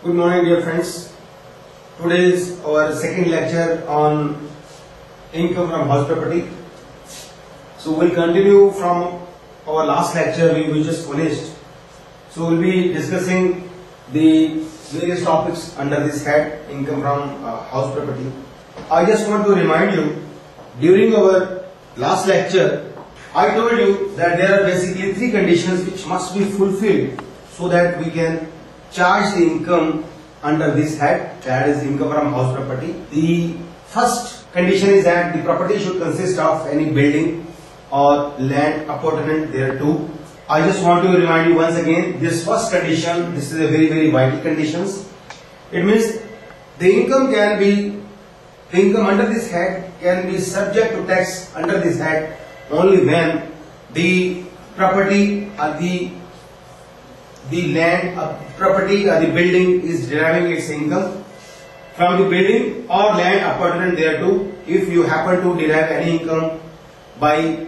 Good morning, dear friends. Today is our second lecture on income from house property. So we'll continue from our last lecture we just finished. So we'll be discussing the various topics under this head, income from house property. I just want to remind you, during our last lecture, I told you that there are basically three conditions which must be fulfilled so that we can charge the income under this head, that is income from house property. The first condition is that the property should consist of any building or land appurtenant thereto. I just want to remind you once again, this first condition, this is a very vital condition. It means the income under this head can be subject to tax under this head only when the property or the land property or the building is deriving its income from the building or land appurtenant thereto. If you happen to derive any income by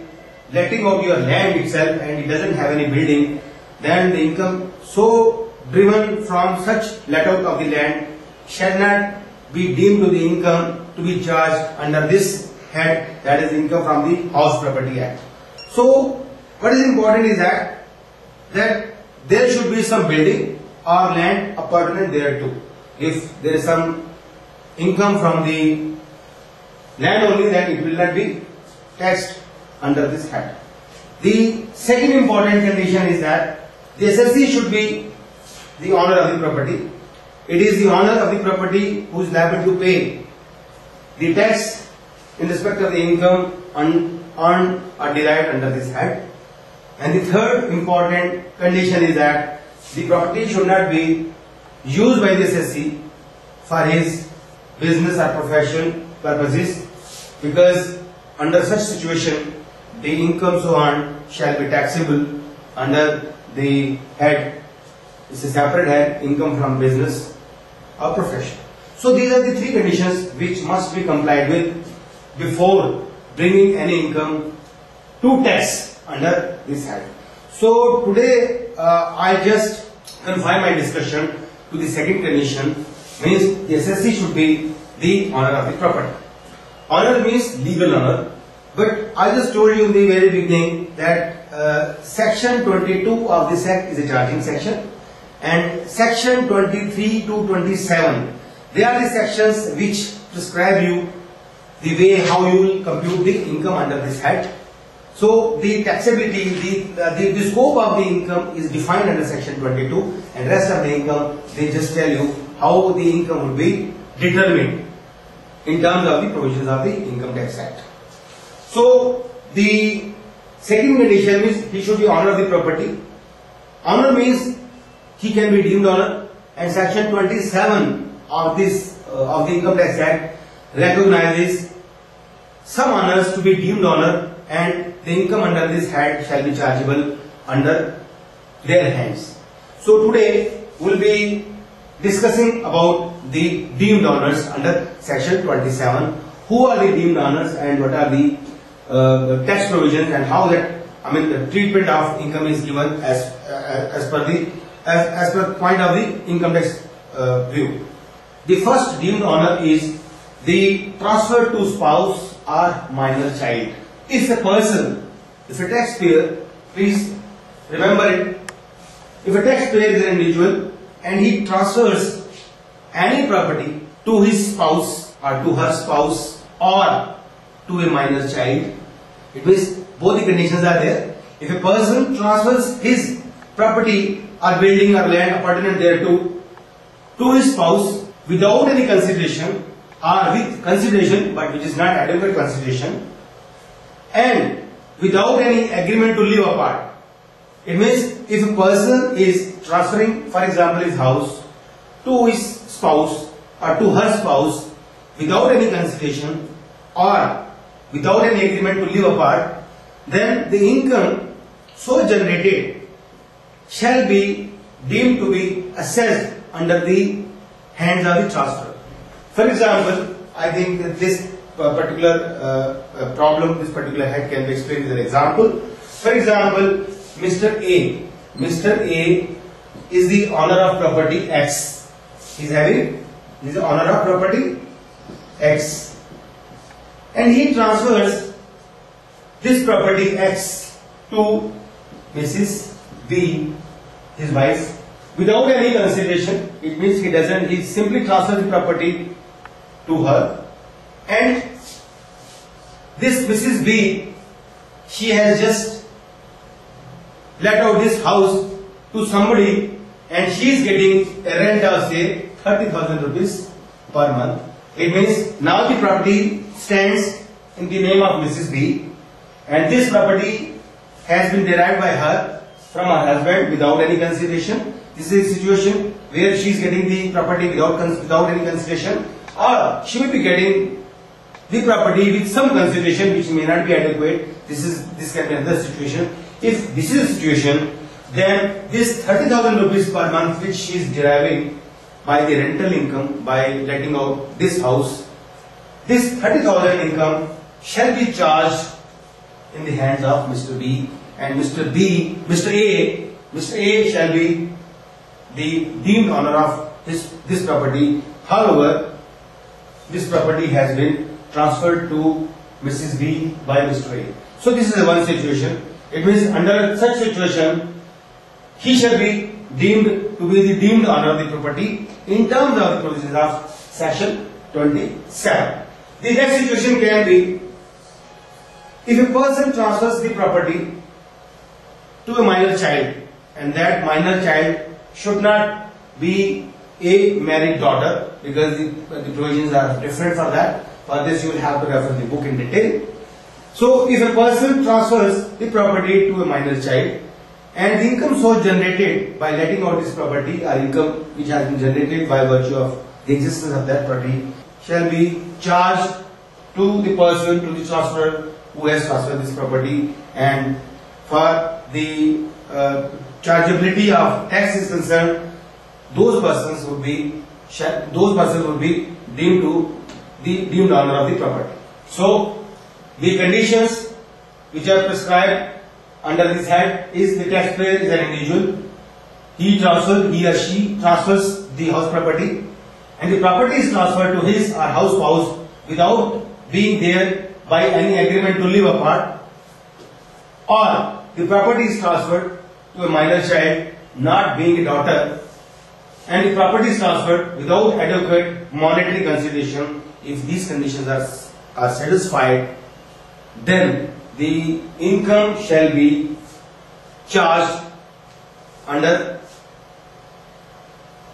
letting of your land itself and it doesn't have any building, then the income so driven from such let out of the land shall not be deemed to the income to be charged under this head, that is income from the House Property Act. So what is important is that there should be some building or land appurtenant thereto. If there is some income from the land only, then it will not be taxed under this head. The second important condition is that the assessee should be the owner of the property. It is the owner of the property who is liable to pay the tax in respect of the income earned or derived under this head. And the third important condition is that the property should not be used by the assessee for his business or profession purposes, because under such situation the income so earned shall be taxable under the head. It's a separate head, income from business or profession. So these are the three conditions which must be complied with before bringing any income to tax under this head. So today I just confine my discussion to the second condition, means the assessee should be the owner of the property. Owner means legal owner, but I just told you in the very beginning that section 22 of this act is a charging section, and section 23 to 27, they are the sections which prescribe you the way how you will compute the income under this head. So the taxability, the scope of the income is defined under section 22, and rest of the income they just tell you how the income will be determined in terms of the provisions of the Income Tax Act. So the second condition is he should be owner of the property. Owner means he can be deemed owner, and section 27 of this of the Income Tax Act recognizes some owners to be deemed owner, and the income under this head shall be chargeable under their hands. So today we will be discussing about the deemed owners under section 27. Who are the deemed owners and what are the tax provisions, and how that the treatment of income is given as per point of the income tax view. The first deemed owner is the transfer to spouse or minor child. If a taxpayer, please remember it, if a taxpayer is an individual and he transfers any property to his spouse or to her spouse or to a minor child, it means both the conditions are there. If a person transfers his property or building or land appurtenant thereto to his spouse without any consideration or with consideration but which is not adequate consideration, and without any agreement to live apart, it means if a person is transferring, for example, his house to his spouse or to her spouse without any consideration or without any agreement to live apart, then the income so generated shall be deemed to be assessed under the hands of the transfer. For example, I think that this particular problem, this particular head can be explained with an example. For example, Mr. A is the owner of property X, He is the owner of property X, and he transfers this property X to Mrs. B, his wife, without any consideration. It means he simply transfers the property to her, and this Mrs. B, she has just let out this house to somebody, and she is getting a rent of say 30,000 rupees per month. It means now the property stands in the name of Mrs. B, and this property has been derived by her from her husband without any consideration. This is a situation where she is getting the property without any consideration, or she will be getting the property with some consideration which may not be adequate. This can be another situation. If this is the situation, then this 30,000 rupees per month which she is deriving by the rental income, by letting out this house, this 30,000 income shall be charged in the hands of Mr. B, and Mr. A shall be the deemed owner of this property. However, this property has been transferred to Mrs. B by Mr. A. So this is one situation. It means under such situation, he shall be deemed to be the deemed owner of the property in terms of the provisions of section 27. The next situation can be if a person transfers the property to a minor child, and that minor child should not be a married daughter, because the provisions are different for that. For this you will have to refer the book in detail. So if a person transfers the property to a minor child, and the income so generated by letting out this property, or income which has been generated by virtue of the existence of that property, shall be charged to the person, to the transferor who has transferred this property. And for the chargeability of tax is concerned, those persons would be deemed to the deemed owner of the property. So the conditions which are prescribed under this head is the taxpayer is an individual. He or she transfers the house property, and the property is transferred to his or her spouse without being there by any agreement to live apart, or the property is transferred to a minor child not being a daughter, and the property is transferred without adequate monetary consideration. If these conditions are satisfied, then the income shall be charged under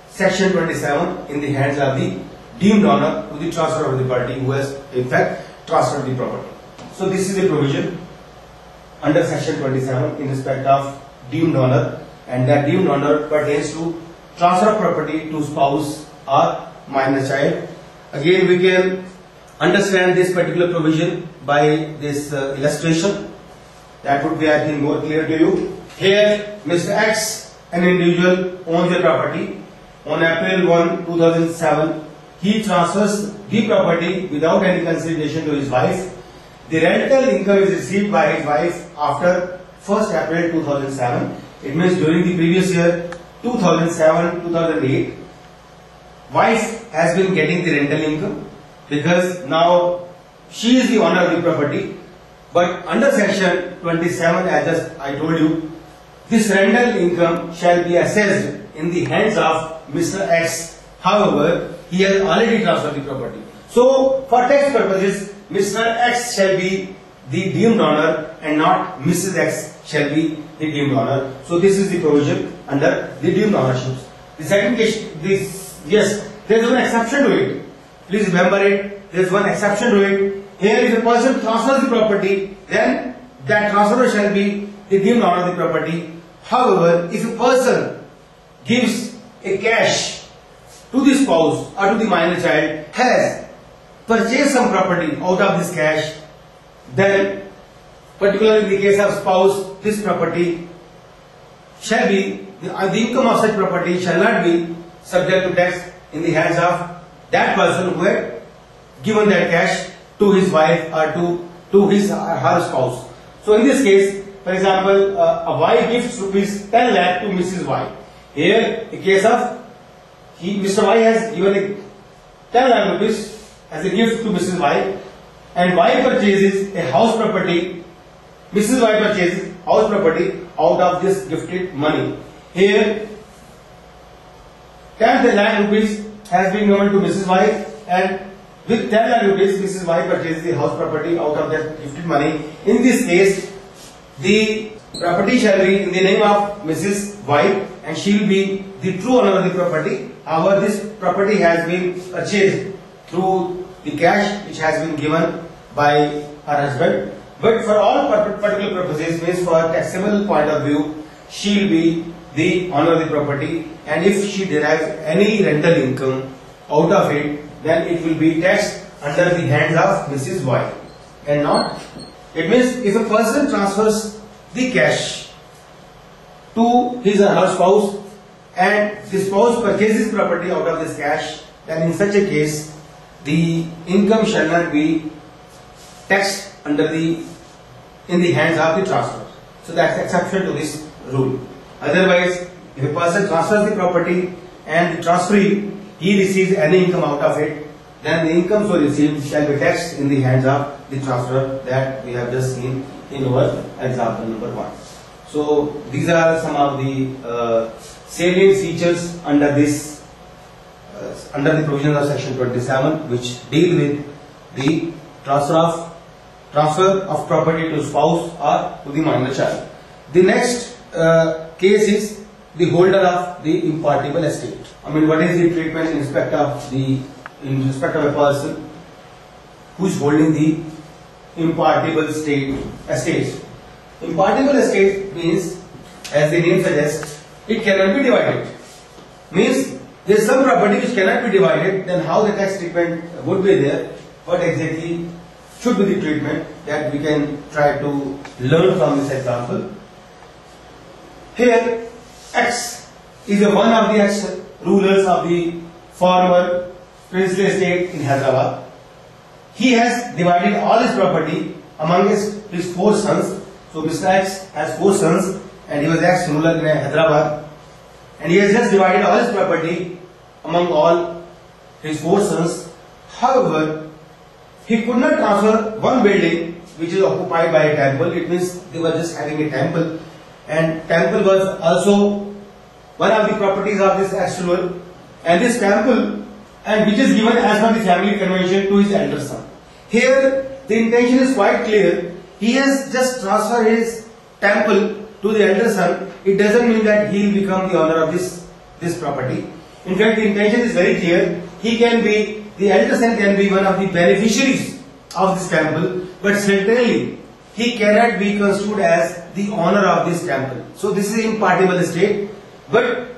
section 27 in the hands of the deemed owner to the transfer of the party who has in fact transferred the property. So this is the provision under section 27 in respect of deemed owner, and that deemed owner pertains to transfer of property to spouse or minor child. Again, we can understand this particular provision by this illustration. That would be, I think, more clear to you. Here, Mr. X, an individual, owns the property. On April 1, 2007, he transfers the property without any consideration to his wife. The rental income is received by his wife after 1st April 2007. It means during the previous year, 2007-2008, wife has been getting the rental income because now she is the owner of the property. But under section 27, as I told you, this rental income shall be assessed in the hands of Mr. X. However, he has already transferred the property. So, for tax purposes, Mr. X shall be the deemed owner and not Mrs. X shall be the deemed owner. So, this is the provision under the deemed ownerships. The second case, yes, there is one exception to it. Please remember it. There is one exception to it. Here, if a person transfers the property, then that transfer shall be the deemed owner of the property. However, if a person gives a cash to the spouse or to the minor child, has purchased some property out of this cash, then particularly in the case of spouse, this property shall be, the income of such property shall not be subject to tax in the hands of that person who had given that cash to his wife or to his or her spouse. So in this case, for example, a wife gives rupees 10 lakh to Mrs. Y. Here, a case of Mr. Y has given 10 lakh rupees as a gift to Mrs. Y, and Y purchases a house property. Mrs. Y purchases house property out of this gifted money. Here 10 lakh rupees has been given to Mrs. Y, and with 10 lakh rupees Mrs. Y purchases the house property out of that gifted money. In this case, the property shall be in the name of Mrs. Y, and she will be the true owner of the property. However, this property has been purchased through the cash which has been given by her husband. But for all particular purposes, means for taxable point of view, she will be the owner of the property, and if she derives any rental income out of it, then it will be taxed under the hands of Mrs. Y and not. It means if a person transfers the cash to his or her spouse, and the spouse purchases property out of this cash, then in such a case the income shall not be taxed in the hands of the transfer. So that's exception to this rule. Otherwise, if a person transfers the property and the transferee, he receives any income out of it, then the income so received shall be taxed in the hands of the transferor, that we have just seen in our example number 1. So these are some of the salient features under this under the provisions of section 27, which deal with the transfer of property to spouse or to the minor child. The next case is the holder of the impartible estate. I mean, what is the treatment in respect of a person who is holding the impartible estate? Impartible estate means, as the name suggests, it cannot be divided. Means there is some property which cannot be divided, then how the tax treatment would be there? What exactly should be the treatment, that we can try to learn from this example. Here X is one of the ex-rulers of the former princely estate in Hyderabad. He has divided all his property among his 4 sons. So Mr. X has 4 sons, and he was ex-ruler in Hyderabad, and he has just divided all his property among all his 4 sons. However, he could not transfer one building which is occupied by a temple. It means they were just having a temple, and temple was also one of the properties of this ex-ruler, and this temple, and which is given as per the family convention to his elder son. Here the intention is quite clear. He has just transferred his temple to the elder son. It doesn't mean that he will become the owner of this property. In fact, the intention is very clear. The elder son can be one of the beneficiaries of this temple, but certainly he cannot be construed as the owner of this temple. So this is impartible estate. But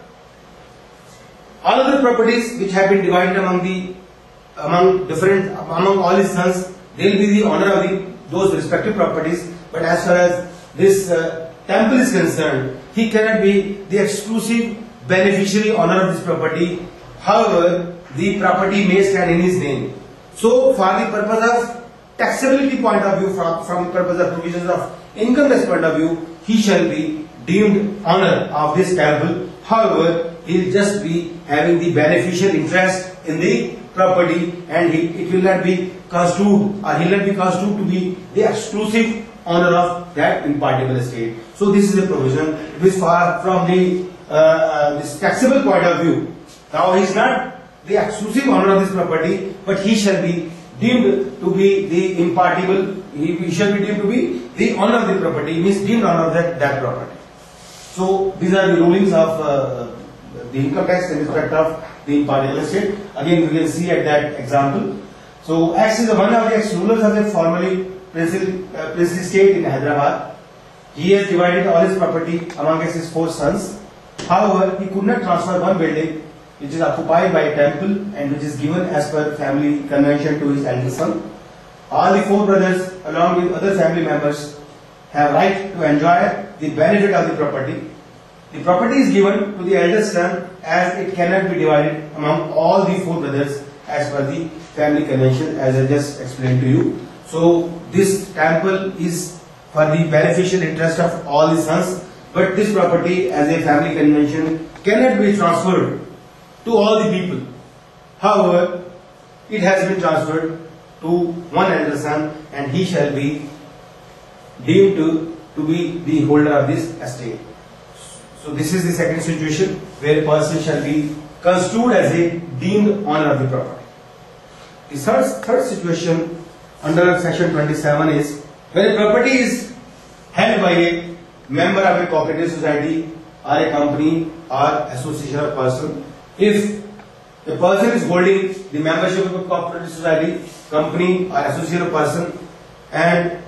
all other properties which have been divided among all his sons, they will be the owner of those respective properties. But as far as this temple is concerned, he cannot be the exclusive beneficiary owner of this property. However, the property may stand in his name. So for the purpose of taxability point of view, from the purpose of provisions of income tax point of view, he shall be deemed owner of this temple. However, he will just be having the beneficial interest in the property, and it will not be construed, or he will not be construed to be the exclusive owner of that impartible estate. So this is a provision which, from this taxable point of view, now he is not the exclusive owner of this property, but he shall be deemed to be the impartible. He shall be deemed to be the owner of the property. He is deemed owner of that property. So these are the rulings of the income tax in respect of the impartible estate. Again, we can see at that example. So X is one of the ex-rulers of the formerly princely state in Hyderabad. He has divided all his property among his 4 sons. However, he could not transfer one building which is occupied by a temple and which is given as per family convention to his elder son. All the 4 brothers, along with other family members, have right to enjoy the benefit of the property. The property is given to the eldest son, as it cannot be divided among all the 4 brothers as per the family convention, as I just explained to you. So this temple is for the beneficial interest of all the sons, but this property as a family convention cannot be transferred to all the people. However, it has been transferred to one elder son, and he shall be deemed to be the holder of this estate. So this is the second situation where a person shall be construed as a deemed owner of the property. The third situation under section 27 is when a property is held by a member of a cooperative society or a company or association of person. If the person is holding the membership of a cooperative society, company or association of person, and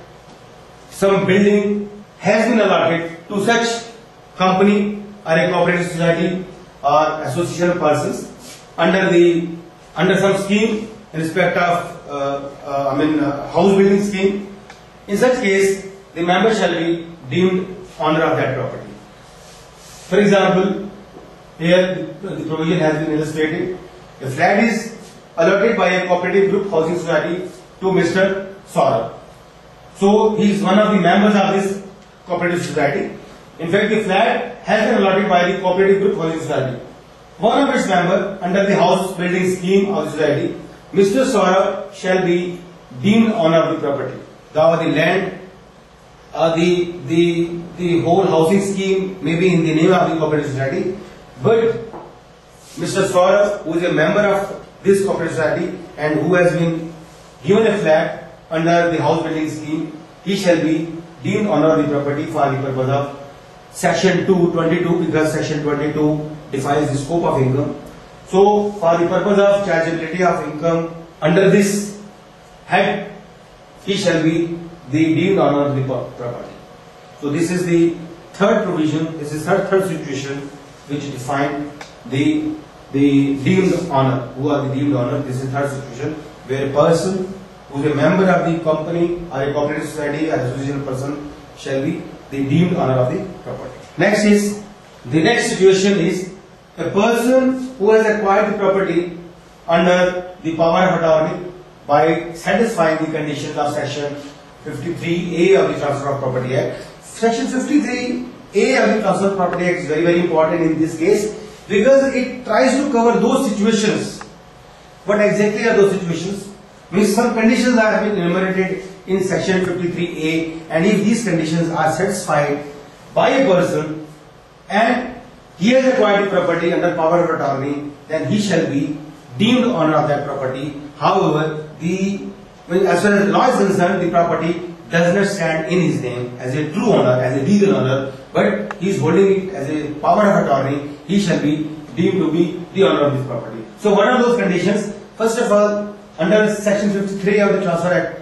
some building has been allotted to such company or a cooperative society or association of persons under some scheme in respect of house building scheme. In such case, the member shall be deemed owner of that property. For example, here the provision has been illustrated. A flat is allotted by a cooperative group housing society to Mr. Saurabh. So he is one of the members of this cooperative society. In fact, the flat has been allotted by the cooperative group housing society. One of its members under the house building scheme of the society, Mr. Saurabh, shall be deemed owner of the property. Now the land, the whole housing scheme may be in the name of the cooperative society, but Mr. Saurabh, who is a member of this cooperative society and who has been given a flat under the house building scheme, he shall be deemed owner of the property for the purpose of section 222, because section 22 defines the scope of income. So for the purpose of chargeability of income under this head, he shall be the deemed owner of the property. So this is the third provision, this is third situation which define the deemed owner. Who are the deemed owner? This is third situation where a person who is a member of the company or a cooperative society or association person shall be the deemed owner of the property. The next situation is a person who has acquired the property under the power of attorney by satisfying the conditions of section 53A of the Transfer of Property Act. Section 53A of the Transfer of Property Act is very, very important in this case because it tries to cover those situations. What exactly are those situations? Means some conditions are being enumerated in section 53A, and if these conditions are satisfied by a person and he has acquired the property under power of attorney, then he shall be deemed owner of that property. However, as far as the law is concerned, the property does not stand in his name as a true owner, as a legal owner, but he is holding it as a power of attorney. He shall be deemed to be the owner of this property. So what are those conditions? First of all, under section 53 of the Transfer Act,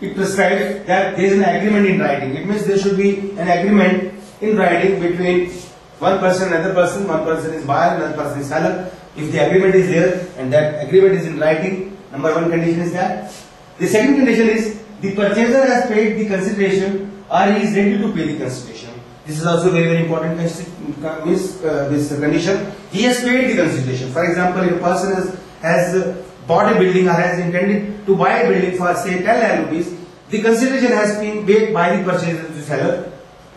it prescribes that there is an agreement in writing. It means there should be an agreement in writing between one person and another person. One person is buyer, another person is seller. If the agreement is there and that agreement is in writing, number one condition is that. The second condition is the purchaser has paid the consideration or he is ready to pay the consideration. This is also very, very important this condition. He has paid the consideration. For example, if a person has bought a building or has intended to buy a building for say 10 lakh rupees, the consideration has been paid by the purchaser to the seller,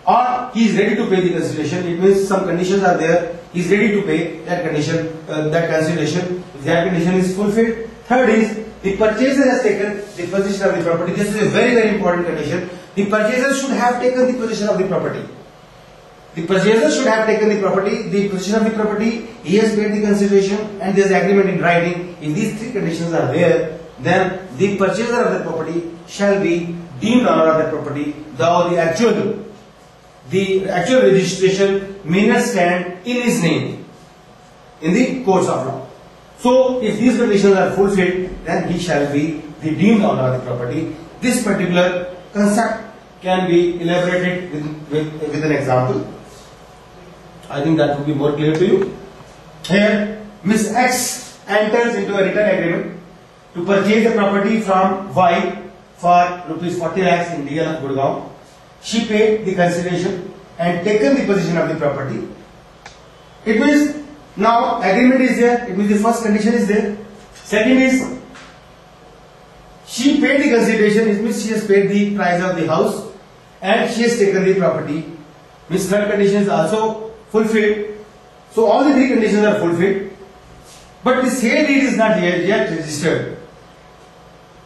or he is ready to pay the consideration. It means some conditions are there, he is ready to pay that condition, that consideration, if that condition is fulfilled. Third is the purchaser has taken the possession of the property. This is a very, very important condition. The purchaser should have taken the possession of the property. The purchaser should have taken the property, the possession of the property, he has paid the consideration, and there is agreement in writing. If these three conditions are there, then the purchaser of the property shall be deemed owner of that property, though the actual registration may not stand in his name in the courts of law. So, if these conditions are fulfilled, then he shall be the deemed owner of the property. This particular concept can be elaborated with an example. I think that will be more clear to you. Here, Miss X enters into a written agreement to purchase the property from Y for rupees 40 lakhs in DL of Gurgaon. She paid the consideration and taken the possession of the property. It means now agreement is there. It means the first condition is there. Second is she paid the consideration. It means she has paid the price of the house and she has taken the property. Means third condition is also fulfilled. So all the three conditions are fulfilled. but the sale deed is not yet registered,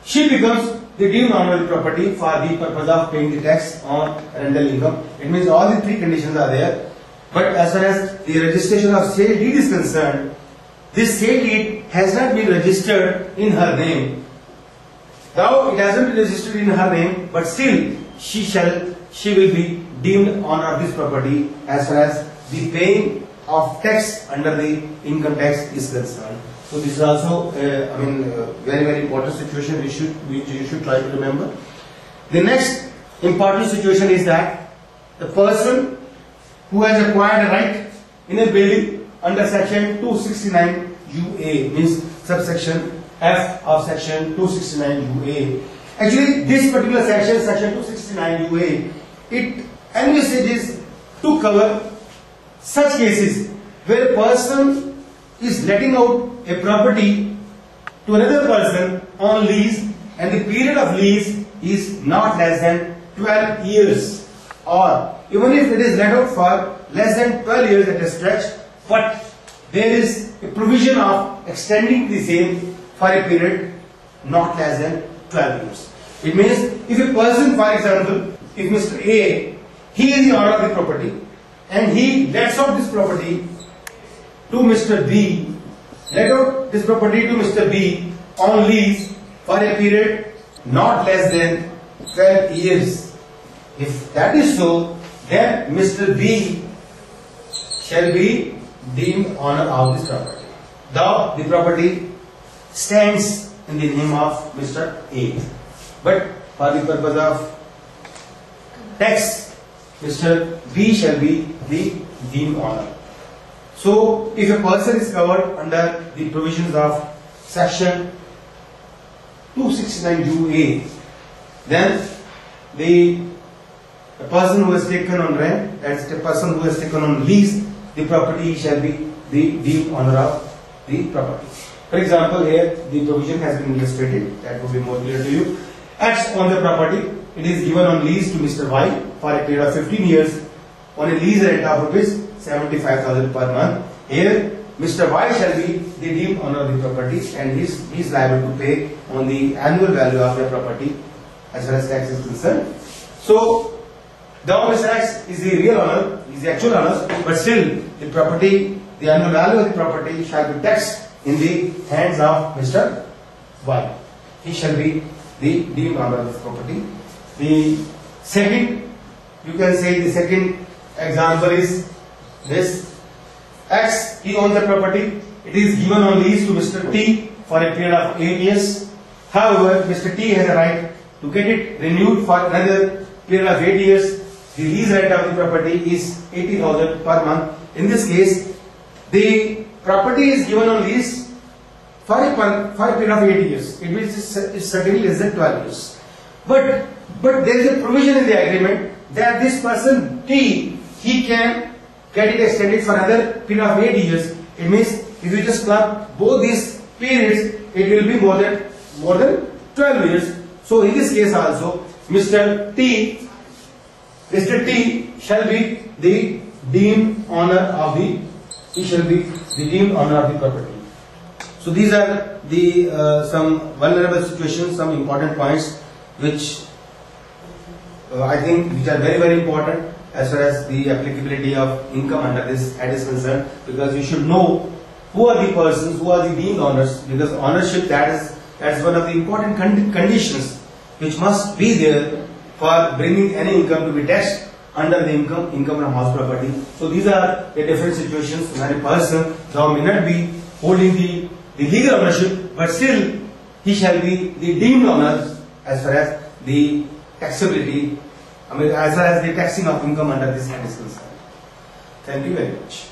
she becomes the deemed owner of the property for the purpose of paying the tax on rental income. It means all the three conditions are there. But as far as the registration of sale deed is concerned, this sale deed has not been registered in her name. Though it hasn't been registered in her name, but still she will be deemed owner of this property as far as the paying of tax under the income tax is concerned. So this is also very, very important situation which you should try to remember. The next important situation is that the person who has acquired a right in a building under section 269 UA, means subsection F of section 269 UA. Actually, this particular section, section 269 UA, it envisages to cover such cases where a person is letting out a property to another person on lease, and the period of lease is not less than 12 years, or even if it is let out for less than 12 years at a stretch, but there is a provision of extending the same for a period not less than 12 years. It means if a person, for example, if Mr. A, he is the owner of the property and he lets out this property to Mr. B, let out this property to Mr. B on lease for a period not less than 12 years. If that is so, then Mr. B shall be deemed owner of this property, though the property stands in the name of Mr. A. But for the purpose of tax, Mr. B shall be the deemed owner. So, if a person is covered under the provisions of section 269 UA, then the person who has taken on rent, that is the person who has taken on lease the property, shall be the deemed owner of the property. For example, here the provision has been illustrated, that would be more clear to you. X on the property, it is given on lease to Mr. Y for a period of 15 years on a lease rent of rupees 75,000 per month. Here, Mr. Y shall be the deemed owner of the property, and he is liable to pay on the annual value of the property as far as tax is concerned. So, though Mr. X is the real owner, is the actual owner, but still the property, the annual value of the property shall be taxed in the hands of Mr. Y. He shall be the deemed owner of the property. The second, you can say the second example is this. X, he owns the property. It is given on lease to Mr. T for a period of 8 years. However, Mr. T has a right to get it renewed for another period of 8 years. The lease rent of the property is 80,000 per month. In this case, the property is given on lease for a period of 8 years. It is certainly less than 12 years. But there is a provision in the agreement that this person T, he can get it extended for another period of 8 years. It means if you just club both these periods, it will be more than 12 years. So in this case also, Mr. T shall be the deemed owner of the property. So these are the some vulnerable situations, some important points which I think which are very, very important as far as the applicability of income under this head is concerned, because you should know who are the persons, who are the deemed owners, because ownership, that is one of the important conditions which must be there for bringing any income to be taxed under the income from house property. So these are the different situations where a person, though may not be holding the legal ownership, but still he shall be the deemed owner as far as the taxability, as far as the taxing of income under this head is concerned. Thank you very much.